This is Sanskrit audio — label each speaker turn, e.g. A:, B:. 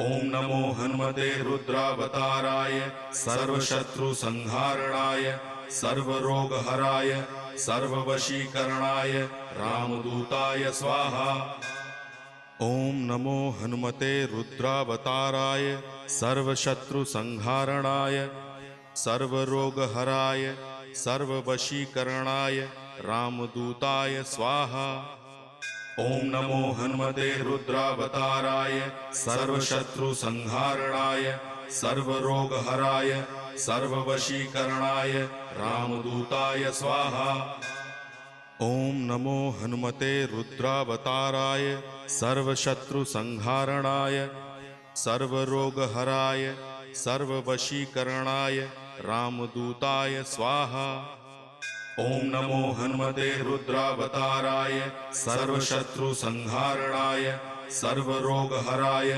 A: ओम नमो हनुमते रुद्रावताराय सर्वशत्रुसंहारणाय सर्वरोगहराय सर्ववशीकरणाय रामदूताय स्वाहा। ओम नमो हनुमते रुद्रावताराय सर्वशत्रुसंहारणाय सर्वरोगहराय सर्ववशीकरणाय रामदूताय स्वाहा। ओम नमो हनुमते रुद्रावताराय सर्वशत्रुसंहारणाय सर्वरोगहराय सर्ववशीकरणाय रामदूताय स्वाहा। ओम नमो हनुमते रुद्रावताराय सर्वशत्रुसंहारणाय सर्वरोगहराय सर्ववशीकरणाय रामदूताय स्वाहा। ओम नमो हनुमते रुद्रावताराय सर्वशत्रुसंहारणाय सर्वरोगहराय